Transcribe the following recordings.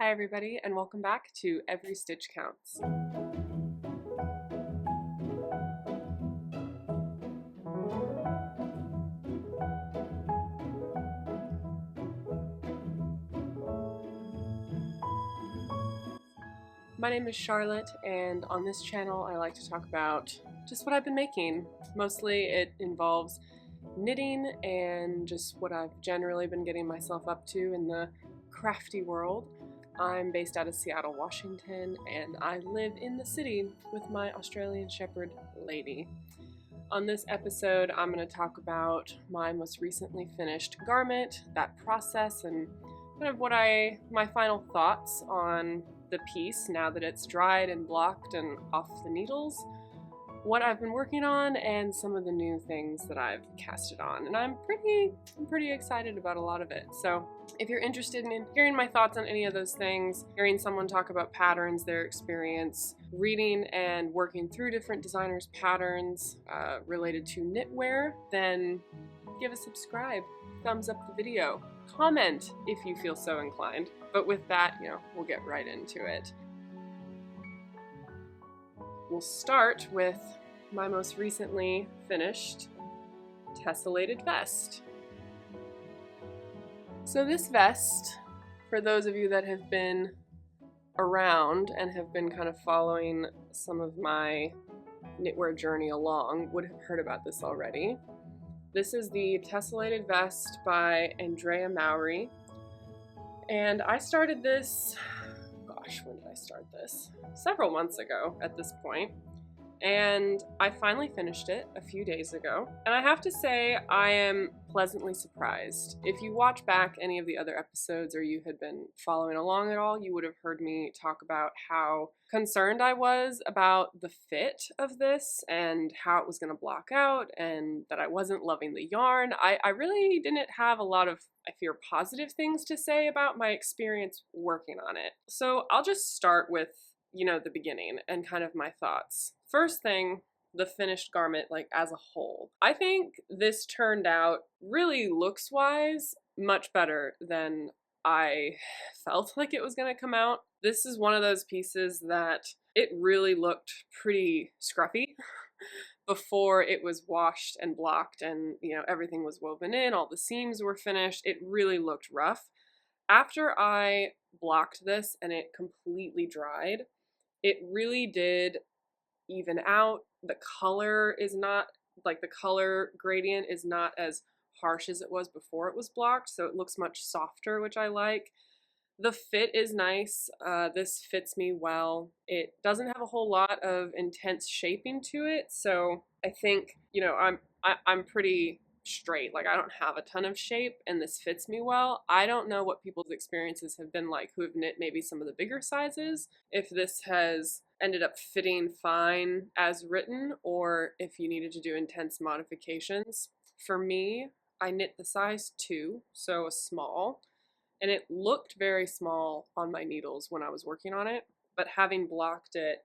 Hi everybody, and welcome back to Every Stitch Counts. My name is Charlotte, and on this channel I like to talk about just what I've been making. Mostly it involves knitting and just what I've generally been getting myself up to in the crafty world. I'm based out of Seattle, Washington, and I live in the city with my Australian Shepherd lady. On this episode, I'm going to talk about my most recently finished garment, that process, and kind of my final thoughts on the piece now that it's dried and blocked and off the needles, what I've been working on, and some of the new things that I've casted on. And I'm pretty excited about a lot of it. So if you're interested in hearing my thoughts on any of those things, hearing someone talk about patterns, their experience, reading and working through different designers' patterns related to knitwear, then give a subscribe, thumbs up the video, comment if you feel so inclined. But with that, we'll get right into it. We'll start with my most recently finished Tessellated Vest. So this vest, for those of you that have been around and have been kind of following some of my knitwear journey along, would have heard about this already. This is the Tessellated Vest by Andrea Mowry. And I started this, when did I start this? Several months ago at this point. And I finally finished it a few days ago. And I have to say, I am pleasantly surprised. If you watch back any of the other episodes or you had been following along at all, you would have heard me talk about how concerned I was about the fit of this and how it was going to block out and that I wasn't loving the yarn. I really didn't have a lot of, I fear, positive things to say about my experience working on it. So I'll just start with, the beginning and kind of my thoughts. First thing, the finished garment, as a whole. I think this turned out, really looks-wise, much better than I felt like it was going to come out. This is one of those pieces that it really looked pretty scruffy before it was washed and blocked and, everything was woven in, all the seams were finished. It really looked rough. After I blocked this and it completely dried, it really did even out. The color is not, the color gradient is not as harsh as it was before it was blocked, so it looks much softer, which I like. The fit is nice. This fits me well. It doesn't have a whole lot of intense shaping to it, so I think, I'm pretty straight. I don't have a ton of shape, and this fits me well. I don't know what people's experiences have been like who have knit maybe some of the bigger sizes, if this has ended up fitting fine as written, or if you needed to do intense modifications. For me, I knit the size 2, so a small, and it looked very small on my needles when I was working on it, but having blocked it,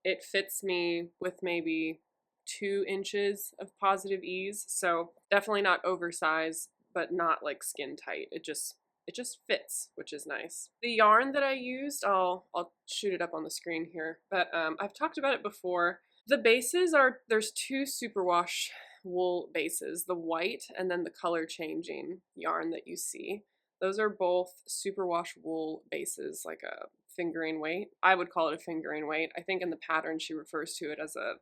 it fits me with maybe 2 inches of positive ease, so definitely not oversized, but not skin tight. It just fits, which is nice. The yarn that I used, I'll shoot it up on the screen here, but I've talked about it before. The bases there's 2 superwash wool bases, the white and then the color changing yarn that you see. Those are both superwash wool bases, like a fingering weight. I would call it a fingering weight. I think in the pattern she refers to it as a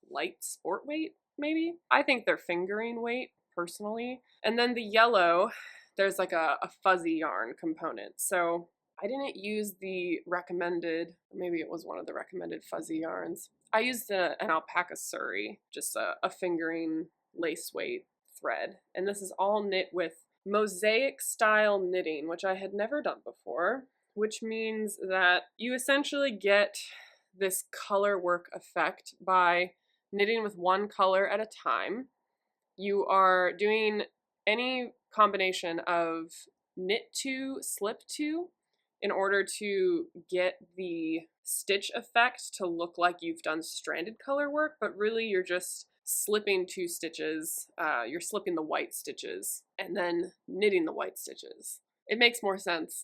light sport weight, maybe. I think they're fingering weight, personally. And then the yellow, there's a fuzzy yarn component. So I didn't use the recommended, maybe it was one of the recommended fuzzy yarns. I used an alpaca surrey, just a fingering lace weight thread. And this is all knit with mosaic style knitting, which I had never done before, which means that you essentially get this color work effect by knitting with one color at a time. You are doing any combination of knit to, slip to, in order to get the stitch effect to look like you've done stranded color work, but really you're just slipping 2 stitches, you're slipping the white stitches and then knitting the white stitches. It makes more sense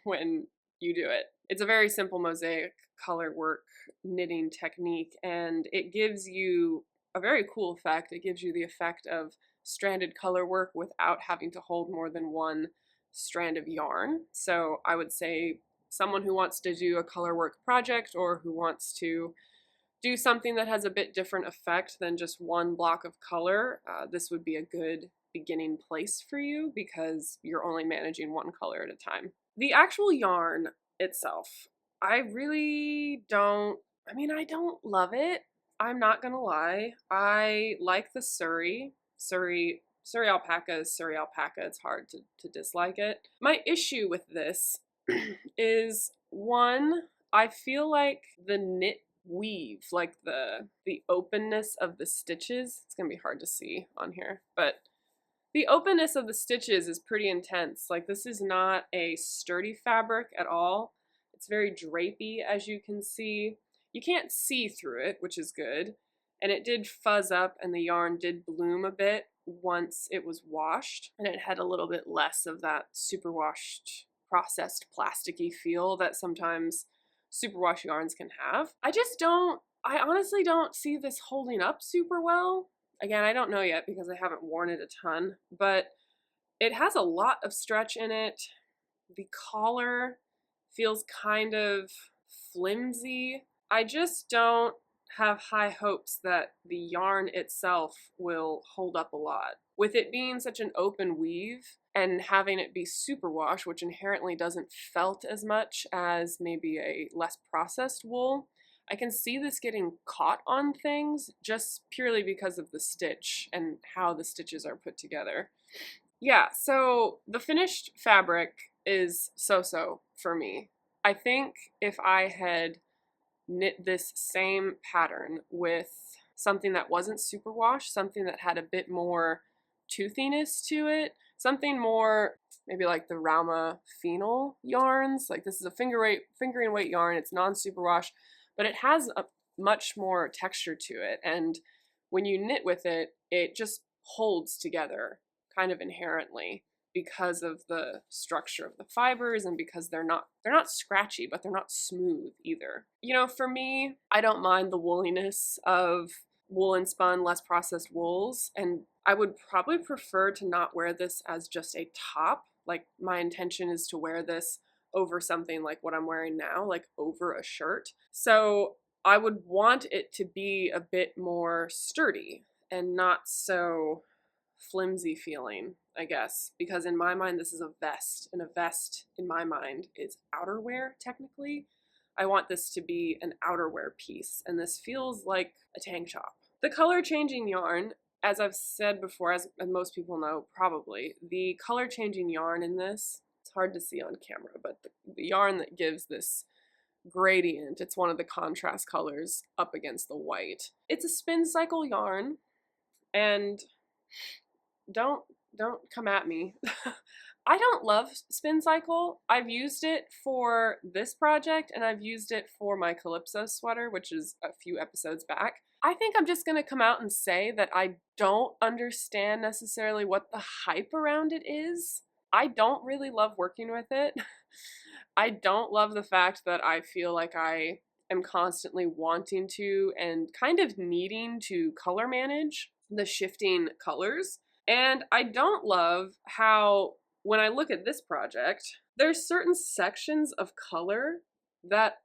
when you do it It's a very simple mosaic color work knitting technique, and it gives you a very cool effect. It gives you the effect of stranded color work without having to hold more than one strand of yarn. So I would say someone who wants to do a color work project, or who wants to do something that has a bit different effect than just one block of color, this would be a good beginning place for you because you're only managing one color at a time. The actual yarn itself, I really don't, I don't love it. I'm not gonna lie. I like the Surrey alpaca is Surrey alpaca. It's hard to dislike it. My issue with this is, one, I feel like the knit weave, like the openness of the stitches, it's gonna be hard to see on here, but the openness of the stitches is pretty intense. Like, this is not a sturdy fabric at all. It's very drapey, as you can see. You can't see through it, which is good. And it did fuzz up, and the yarn did bloom a bit once it was washed. And it had a little bit less of that superwashed, processed, plasticky feel that sometimes superwash yarns can have. I honestly don't see this holding up super well. Again, I don't know yet because I haven't worn it a ton, but it has a lot of stretch in it. The collar feels kind of flimsy. I just don't have high hopes that the yarn itself will hold up a lot. With it being such an open weave and having it be superwash, which inherently doesn't felt as much as maybe a less processed wool, I can see this getting caught on things just purely because of the stitch and how the stitches are put together. Yeah, so the finished fabric is so-so for me. I think if I had knit this same pattern with something that wasn't superwash, something that had a bit more toothiness to it, something more maybe like the Rauma Phenol yarns, like this is a fingering weight yarn, it's non-superwash, but it has a much more texture to it, and when you knit with it, it just holds together kind of inherently because of the structure of the fibers and because they're not scratchy, but they're not smooth either. You know, for me, I don't mind the wooliness of woolen spun, less processed wools, and I would probably prefer to not wear this as just a top. Like, my intention is to wear this over something like what I'm wearing now, like over a shirt. So I would want it to be a bit more sturdy and not so flimsy feeling, I guess, because in my mind this is a vest, and a vest in my mind is outerwear technically. I want this to be an outerwear piece, and this feels like a tank top. The color changing yarn, as I've said before, as most people know probably, the color changing yarn in this, it's hard to see on camera, but the yarn that gives this gradient, it's one of the contrast colors up against the white. It's a spin cycle yarn, and don't come at me. I don't love spin cycle. I've used it for this project, and I've used it for my Calypso sweater, which is a few episodes back. I think I'm just gonna come out and say that I don't understand necessarily what the hype around it is. I don't really love working with it. I don't love the fact that I feel like I am constantly wanting to and kind of needing to color manage the shifting colors. And I don't love how, when I look at this project, there's certain sections of color that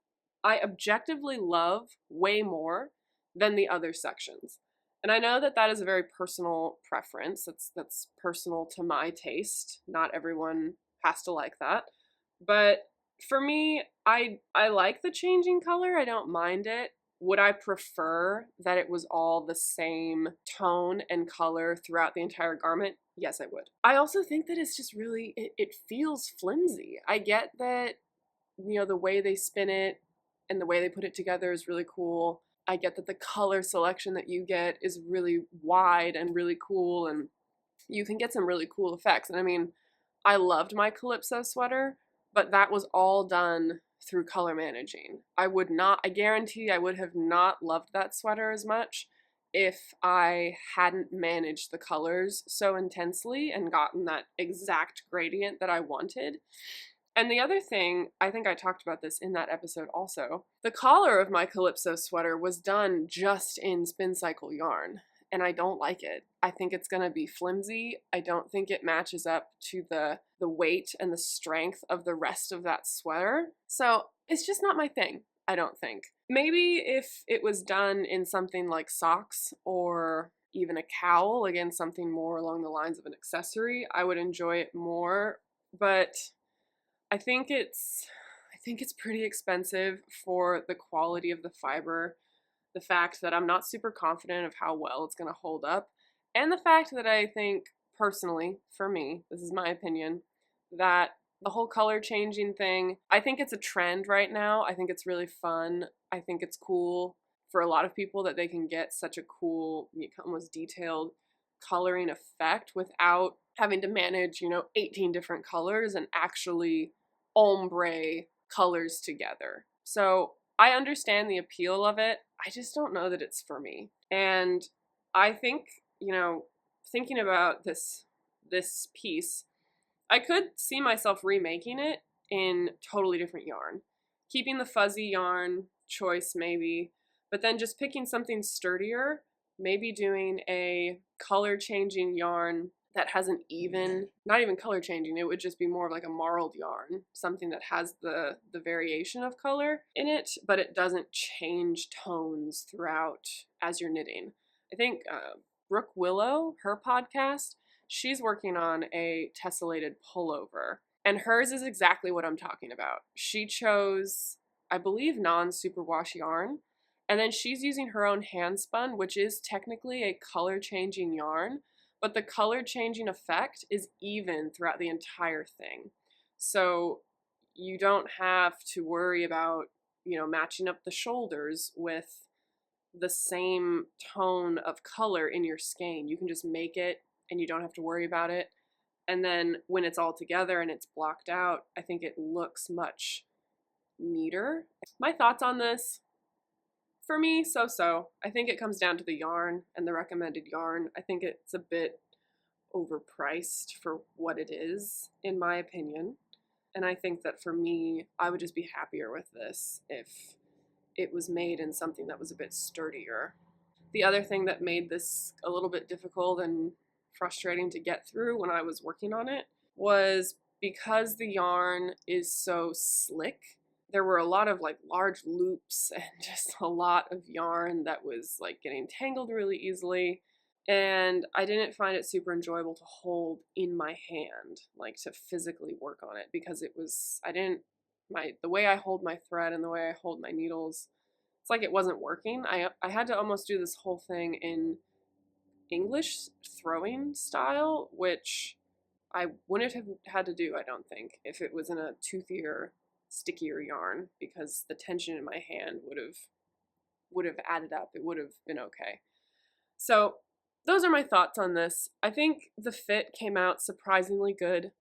I objectively love way more than the other sections. And I know that that is a very personal preference. That's personal to my taste. Not everyone has to like that. But for me, I like the changing color. I don't mind it. Would I prefer that it was all the same tone and color throughout the entire garment? Yes, I would. I also think that it's just really, it feels flimsy. I get that, you know, the way they spin it and the way they put it together is really cool. I get that the color selection that you get is really wide and really cool, and you can get some really cool effects. And I mean, I loved my Calypso sweater, but that was all done through color managing. I guarantee I would have not loved that sweater as much if I hadn't managed the colors so intensely and gotten that exact gradient that I wanted. And the other thing, I think I talked about this in that episode also, the collar of my Calypso sweater was done just in spin cycle yarn, and I don't like it. I think it's gonna be flimsy. I don't think it matches up to the weight and the strength of the rest of that sweater. So it's just not my thing, I don't think. Maybe if it was done in something like socks or even a cowl, again, something more along the lines of an accessory, I would enjoy it more, but I think it's pretty expensive for the quality of the fiber, the fact that I'm not super confident of how well it's going to hold up, and the fact that I think personally, for me, this is my opinion, that the whole color changing thing, I think it's a trend right now. I think it's really fun. I think it's cool for a lot of people that they can get such a cool, almost detailed coloring effect without having to manage, 18 different colors and actually ombre colors together. So I understand the appeal of it. I just don't know that it's for me. And I think, thinking about this piece, I could see myself remaking it in totally different yarn. Keeping the fuzzy yarn choice maybe, but then just picking something sturdier, maybe doing a color changing yarn that has an even, not even color changing, it would just be more of like a marled yarn, something that has the variation of color in it, but it doesn't change tones throughout as you're knitting. I think Brooke Willow, her podcast, she's working on a tessellated pullover, and hers is exactly what I'm talking about. She chose, I believe, non-superwash yarn, and then she's using her own handspun, which is technically a color changing yarn, but the color changing effect is even throughout the entire thing. So you don't have to worry about, matching up the shoulders with the same tone of color in your skein. You can just make it and you don't have to worry about it. And then when it's all together and it's blocked out, I think it looks much neater. My thoughts on this? For me, so-so. I think it comes down to the yarn and the recommended yarn. I think it's a bit overpriced for what it is, in my opinion. And I think that for me, I would just be happier with this if it was made in something that was a bit sturdier. The other thing that made this a little bit difficult and frustrating to get through when I was working on it was because the yarn is so slick. There were a lot of like large loops and just a lot of yarn that was like getting tangled really easily. And I didn't find it super enjoyable to hold in my hand, like to physically work on it, because it was, the way I hold my thread and the way I hold my needles, it's like it wasn't working. I had to almost do this whole thing in English throwing style, which I wouldn't have had to do, I don't think, if it was in a toothier, stickier yarn, because the tension in my hand would have added up. It would have been okay. So those are my thoughts on this. I think the fit came out surprisingly good.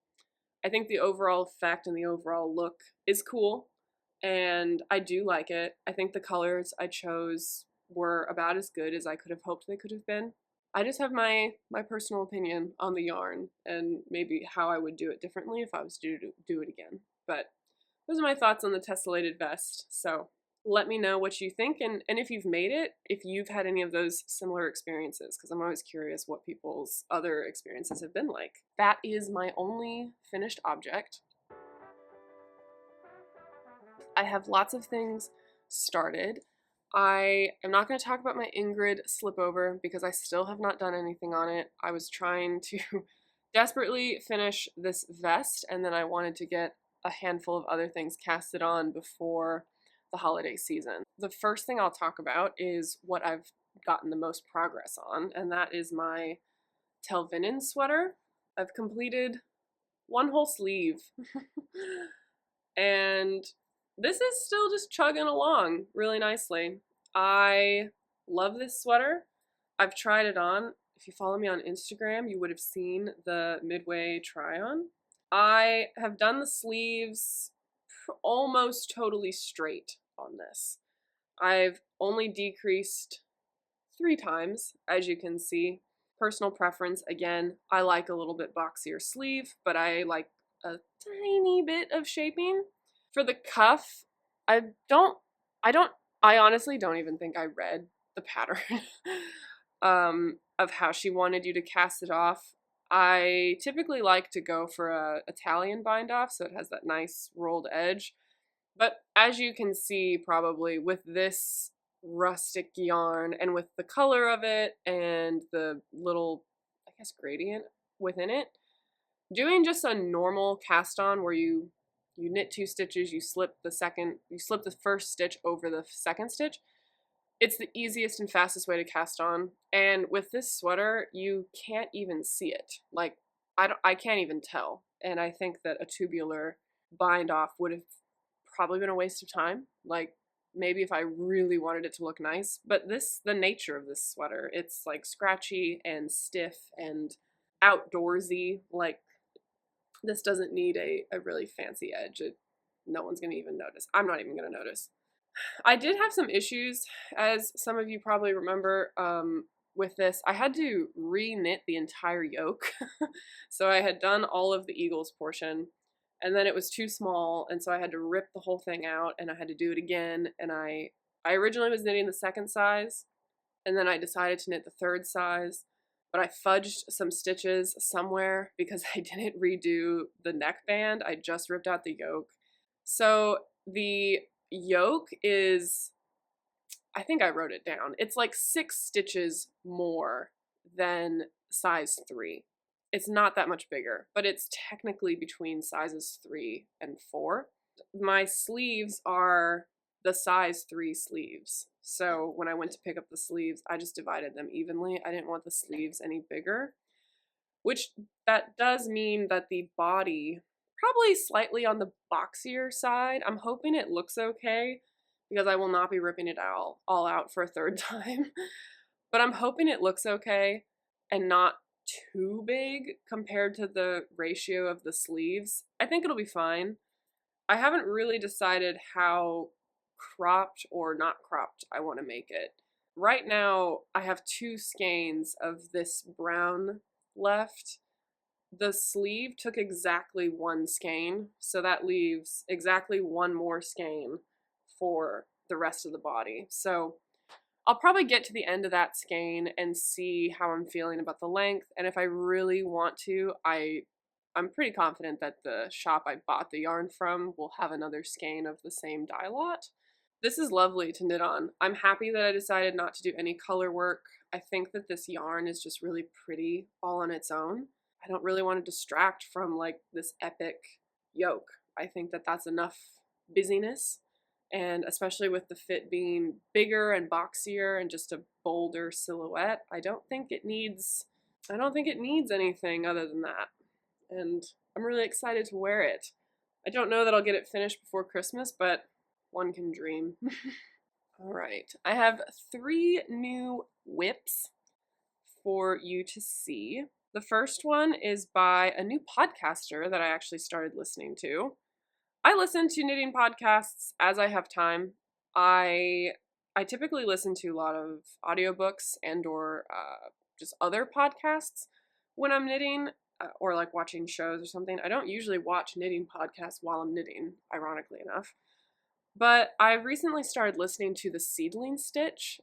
I think the overall effect and the overall look is cool, and I do like it. I think the colors I chose were about as good as I could have hoped they could have been. I just have my personal opinion on the yarn and maybe how I would do it differently if I was to do it again. But those are my thoughts on the tessellated vest. So let me know what you think, and if you've made it, if you've had any of those similar experiences, because I'm always curious what people's other experiences have been like. That is my only finished object. I have lots of things started. I am not going to talk about my Ingrid Slipover because I still have not done anything on it. I was trying to desperately finish this vest, and then I wanted to get a handful of other things casted on before the holiday season. The first thing I'll talk about is what I've gotten the most progress on, and that is my Talvinen sweater. I've completed one whole sleeve and this is still just chugging along really nicely. I love this sweater. I've tried it on. If you follow me on Instagram, you would have seen the midway try on. I have done the sleeves almost totally straight on this. I've only decreased 3 times, as you can see. Personal preference, again, I like a little bit boxier sleeve, but I like a tiny bit of shaping. For the cuff, I honestly don't even think I read the pattern of how she wanted you to cast it off. I typically like to go for a Italian bind off, so it has that nice rolled edge. But as you can see, probably with this rustic yarn and with the color of it and the little, I guess, gradient within it, doing just a normal cast on where you knit 2 stitches, you slip the first stitch over the second stitch, it's the easiest and fastest way to cast on. And with this sweater, you can't even see it. Like, I can't even tell. And I think that a tubular bind off would have probably been a waste of time. Like, maybe if I really wanted it to look nice. But the nature of this sweater, it's like scratchy and stiff and outdoorsy. Like, this doesn't need a really fancy edge. No one's going to even notice. I'm not even going to notice. I did have some issues, as some of you probably remember, with this. I had to re-knit the entire yoke. So I had done all of the eagles portion, and then it was too small, and so I had to rip the whole thing out, and I had to do it again. And I originally was knitting the second size, and then I decided to knit the third size, but I fudged some stitches somewhere because I didn't redo the neckband. I just ripped out the yoke. So the yoke is, I think I wrote it down, it's like 6 stitches more than size 3. It's not that much bigger, but it's technically between sizes 3 and 4. My sleeves are the size 3 sleeves. So when I went to pick up the sleeves, I just divided them evenly. I didn't want the sleeves any bigger, which that does mean that the body probably slightly on the boxier side. I'm hoping it looks okay because I will not be ripping it all out for a third time. But I'm hoping it looks okay and not too big compared to the ratio of the sleeves. I think it'll be fine. I haven't really decided how cropped or not cropped I want to make it. Right now, I have 2 skeins of this brown left. The sleeve took exactly 1 skein, so that leaves exactly 1 more skein for the rest of the body. So I'll probably get to the end of that skein and see how I'm feeling about the length, and if I really want to, I'm pretty confident that the shop I bought the yarn from will have another skein of the same dye lot. This is lovely to knit on. I'm happy that I decided not to do any color work. I think that this yarn is just really pretty all on its own. I don't really want to distract from like this epic yoke. I think that that's enough busyness, and especially with the fit being bigger and boxier and just a bolder silhouette, I don't think it needs anything other than that. And I'm really excited to wear it. I don't know that I'll get it finished before Christmas, but one can dream. All right, I have 3 new whips for you to see. The first one is by a new podcaster that I actually started listening to. I listen to knitting podcasts as I have time. I typically listen to a lot of audiobooks and or just other podcasts when I'm knitting or like watching shows or something. I don't usually watch knitting podcasts while I'm knitting, ironically enough. But I recently started listening to The Seedling Stitch.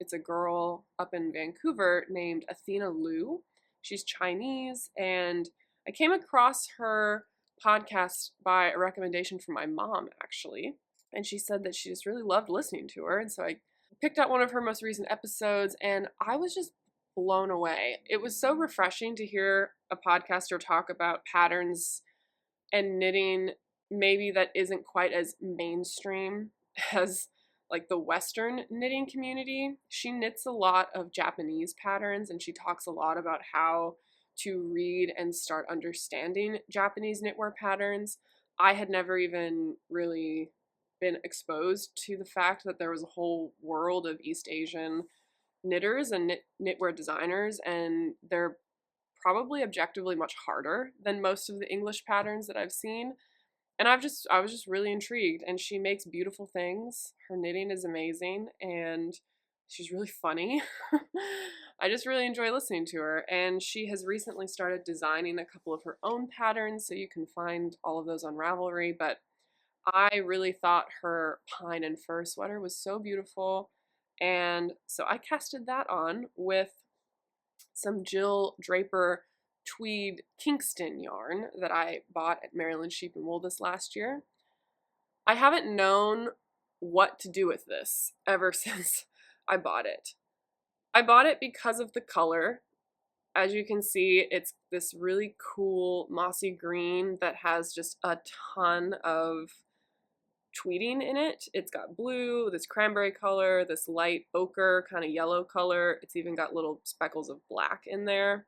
It's a girl up in Vancouver named Athena Liu. She's Chinese, and I came across her podcast by a recommendation from my mom, actually. And she said that she just really loved listening to her, and so I picked out one of her most recent episodes, and I was just blown away. It was so refreshing to hear a podcaster talk about patterns and knitting maybe that isn't quite as mainstream as like the Western knitting community. She knits a lot of Japanese patterns, and she talks a lot about how to read and start understanding Japanese knitwear patterns. I had never even really been exposed to the fact that there was a whole world of East Asian knitters and knitwear designers, and they're probably objectively much harder than most of the English patterns that I've seen. And I was just really intrigued, and she makes beautiful things. Her knitting is amazing, and she's really funny. I just really enjoy listening to her, and she has recently started designing a couple of her own patterns, so you can find all of those on Ravelry, but I really thought her pine and fur sweater was so beautiful, and so I casted that on with some Jill Draper tweed Kingston yarn that I bought at Maryland Sheep and Wool this last year. I haven't known what to do with this ever since I bought it. I bought it because of the color. As you can see, it's this really cool mossy green that has just a ton of tweeting in it. It's got blue, this cranberry color, this light ochre kind of yellow color. It's even got little speckles of black in there.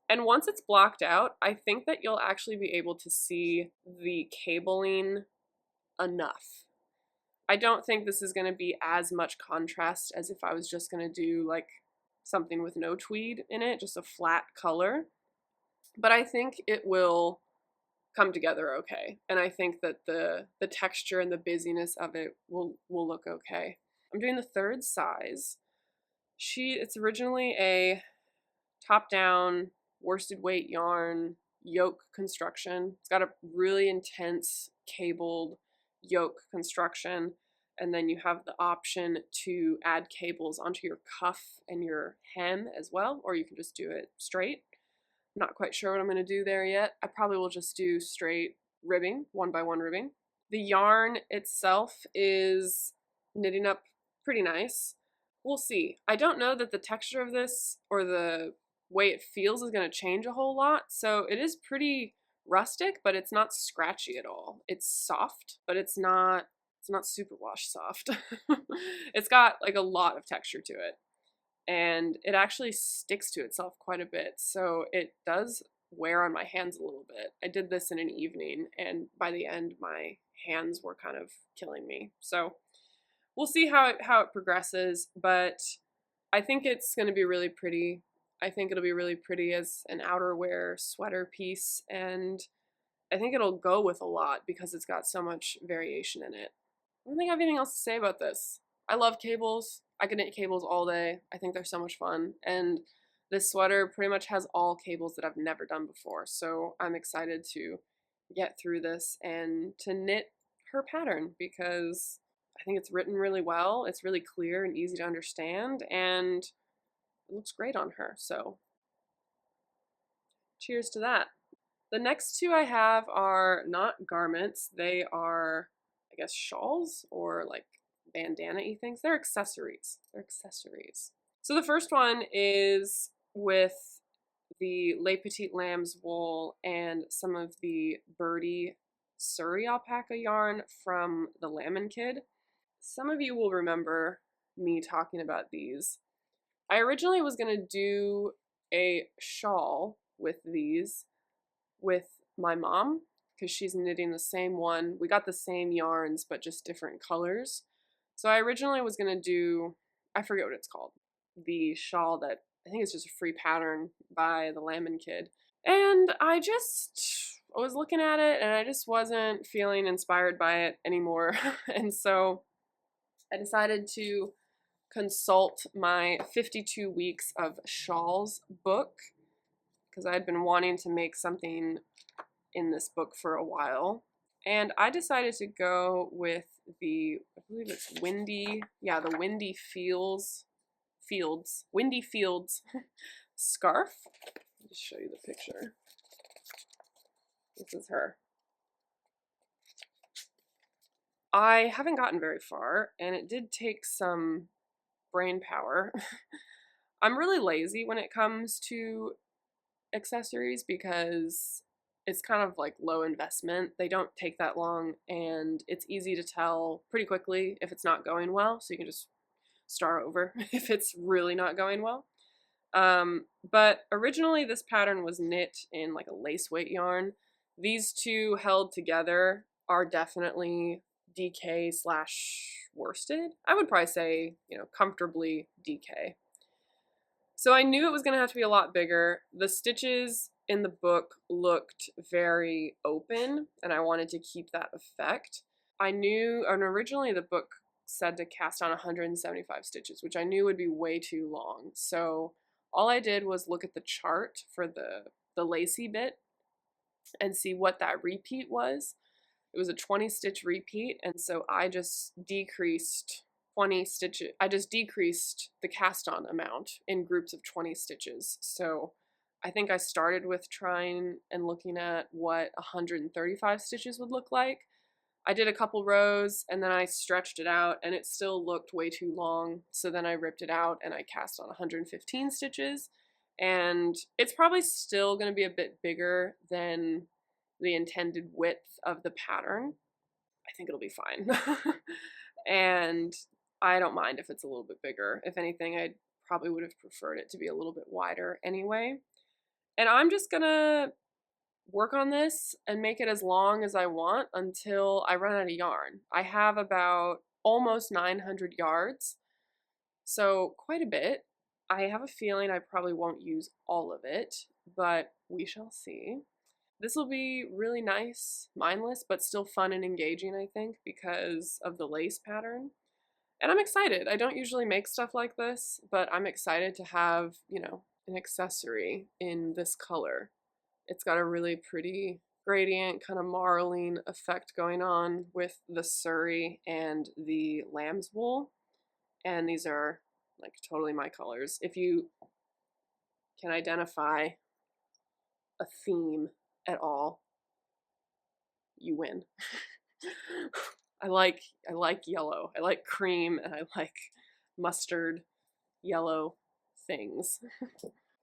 And once it's blocked out, I think that you'll actually be able to see the cabling enough. I don't think this is going to be as much contrast as if I was just going to do like something with no tweed in it, just a flat color. But I think it will come together okay. And I think that the texture and the busyness of it will look okay. I'm doing the third size. It's originally a top-down worsted weight yarn yoke construction. It's got a really intense cabled yoke construction, and then you have the option to add cables onto your cuff and your hem as well, or you can just do it straight. I'm not quite sure what I'm going to do there yet. I probably will just do straight ribbing, 1x1 ribbing. The yarn itself is knitting up pretty nice. We'll see. I don't know that the texture of this or the way it feels is going to change a whole lot, so it is pretty rustic, but it's not scratchy at all. It's soft, but it's not superwash soft. It's got like a lot of texture to it, and it actually sticks to itself quite a bit, so it does wear on my hands a little bit. I did this in an evening, and by the end my hands were kind of killing me. So we'll see how it progresses, but I think it's going to be really pretty. I think it'll be really pretty as an outerwear sweater piece, and I think it'll go with a lot because it's got so much variation in it. I don't think I have anything else to say about this. I love cables. I could knit cables all day. I think they're so much fun, and this sweater pretty much has all cables that I've never done before, so I'm excited to get through this and to knit her pattern because I think it's written really well. It's really clear and easy to understand, and it looks great on her, so cheers to that. The next two I have are not garments. They are, I guess, shawls or like bandana-y things. They're accessories. So the first one is with the Les Petites Lambs wool and some of the Birdie Surrey alpaca yarn from the Lamb Kid. Some of you will remember me talking about these. I originally was going to do a shawl with these with my mom because she's knitting the same one. We got the same yarns but just different colors. So I originally was going to do, I forget what it's called, the shawl that I think it's just a free pattern by the Lamb Kid. And I was looking at it and I just wasn't feeling inspired by it anymore. And so I decided to consult my 52 weeks of shawls book because I had been wanting to make something in this book for a while, and I decided to go with I believe it's Windy Fields scarf. I'll just show you the picture. This is her. I haven't gotten very far, and it did take some brain power. I'm really lazy when it comes to accessories because it's kind of like low investment. They don't take that long, and it's easy to tell pretty quickly if it's not going well, so you can just start over if it's really not going well. But originally this pattern was knit in like a lace weight yarn. These two held together are definitely DK / worsted. I would probably say, comfortably DK. So I knew it was going to have to be a lot bigger. The stitches in the book looked very open, and I wanted to keep that effect. I knew, and originally the book said to cast on 175 stitches, which I knew would be way too long. So all I did was look at the chart for the lacy bit and see what that repeat was. It was a 20 stitch repeat, and so I just decreased 20 stitches. I just decreased the cast on amount in groups of 20 stitches. So I think I started with trying and looking at what 135 stitches would look like. I did a couple rows and then I stretched it out and it still looked way too long. So then I ripped it out and I cast on 115 stitches. And it's probably still going to be a bit bigger than the intended width of the pattern. I think it'll be fine. And I don't mind if it's a little bit bigger. If anything, I probably would have preferred it to be a little bit wider anyway. And I'm just gonna work on this and make it as long as I want until I run out of yarn. I have about almost 900 yards, so quite a bit. I have a feeling I probably won't use all of it, but we shall see. This will be really nice, mindless, but still fun and engaging, I think, because of the lace pattern. And I'm excited. I don't usually make stuff like this, but I'm excited to have, you know, an accessory in this color. It's got a really pretty gradient, kind of marling effect going on with the Surrey and the lamb's wool. And these are like totally my colors. If you can identify a theme at all, you win. I like yellow. I like cream and I like mustard yellow things.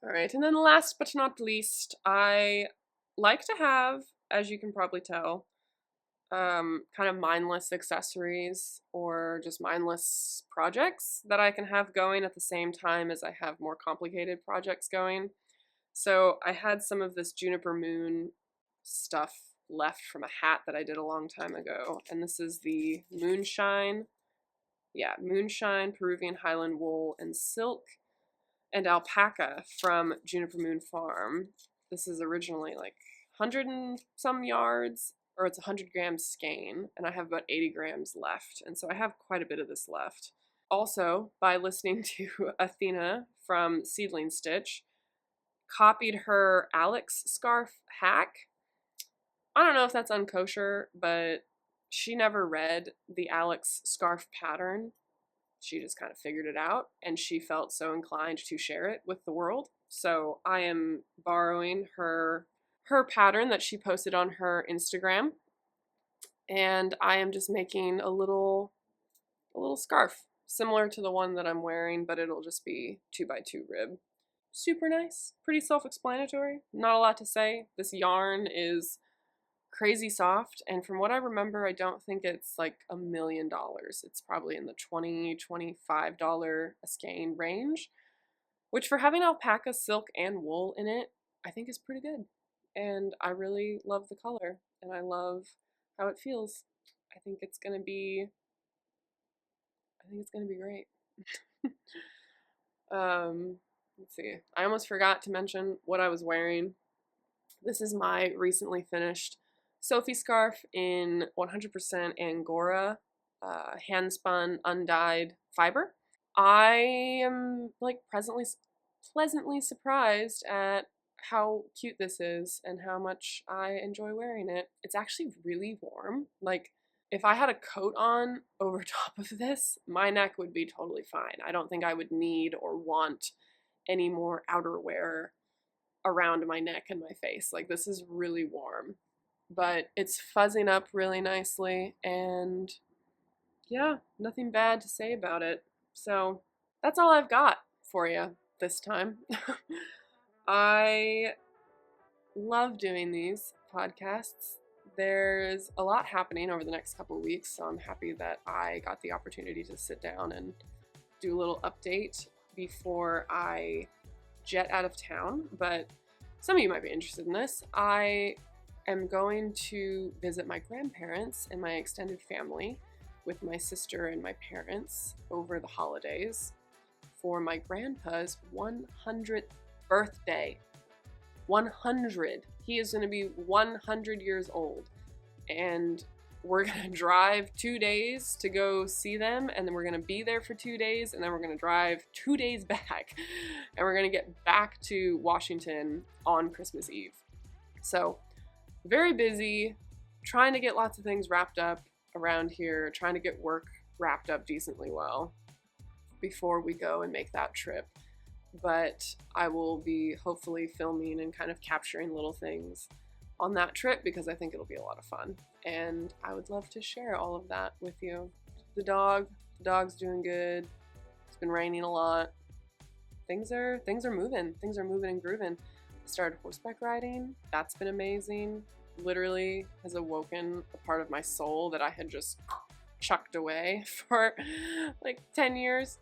All right, and then last but not least, I like to have, as you can probably tell, kind of mindless accessories or just mindless projects that I can have going at the same time as I have more complicated projects going. So I had some of this Juniper Moon stuff left from a hat that I did a long time ago, and this is the Moonshine. Yeah, Moonshine, Peruvian Highland wool and silk and alpaca from Juniper Moon Farm. This is originally like 100 and some yards, or it's 100 grams skein, and I have about 80 grams left, and so I have quite a bit of this left. Also, by listening to Athena from Seedling Stitch, copied her Alex scarf hack. I don't know if that's unkosher, but she never read the Alex scarf pattern. She just kind of figured it out, and she felt so inclined to share it with the world. So I am borrowing her pattern that she posted on her Instagram, and I am just making a little scarf similar to the one that I'm wearing, but it'll just be 2x2 rib. Super nice, pretty self-explanatory. Not a lot to say. This yarn is crazy soft, and from what I remember, I don't think it's like $1 million. It's probably in the $20–25 a skein range, which for having alpaca, silk, and wool in it, I think is pretty good. And I really love the color, and I love how it feels. I think it's gonna be great. Let's see. I almost forgot to mention what I was wearing. This is my recently finished Sophie Scarf in 100% Angora, handspun, undyed fiber. I am like pleasantly surprised at how cute this is and how much I enjoy wearing it. It's actually really warm. Like, if I had a coat on over top of this, my neck would be totally fine. I don't think I would need or want any more outerwear around my neck and my face. Like, this is really warm, but it's fuzzing up really nicely, and yeah, nothing bad to say about it. So that's all I've got for you this time. I love doing these podcasts. There's a lot happening over the next couple of weeks, so I'm happy that I got the opportunity to sit down and do a little update before I jet out of town. But some of you might be interested in this. I am going to visit my grandparents and my extended family with my sister and my parents over the holidays for my grandpa's 100th birthday. 100. He is going to be 100 years old, and we're gonna drive 2 days to go see them, and then we're gonna be there for 2 days, and then we're gonna drive 2 days back, and we're gonna get back to Washington on Christmas Eve. So very busy, trying to get lots of things wrapped up around here, trying to get work wrapped up decently well before we go and make that trip. But I will be hopefully filming and kind of capturing little things on that trip because I think it'll be a lot of fun. And I would love to share all of that with you. The dog's doing good. It's been raining a lot. Things are moving. Things are moving and grooving. I started horseback riding. That's been amazing. Literally has awoken a part of my soul that I had just chucked away for like 10 years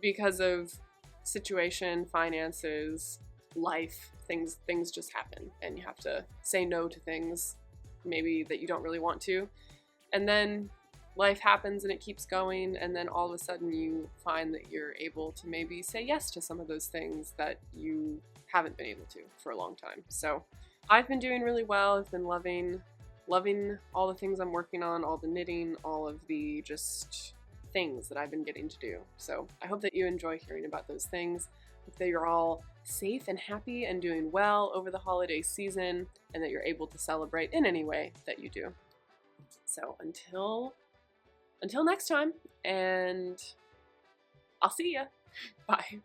because of situation, finances, life. Things just happen, and you have to say no to things maybe that you don't really want to, and then life happens and it keeps going, and then all of a sudden you find that you're able to maybe say yes to some of those things that you haven't been able to for a long time. So I've been doing really well. I've been loving all the things I'm working on, all the knitting, all of the just things that I've been getting to do. So I hope that you enjoy hearing about those things. Hope that you're all safe and happy and doing well over the holiday season, and that you're able to celebrate in any way that you do. So until next time, and I'll see ya. Bye.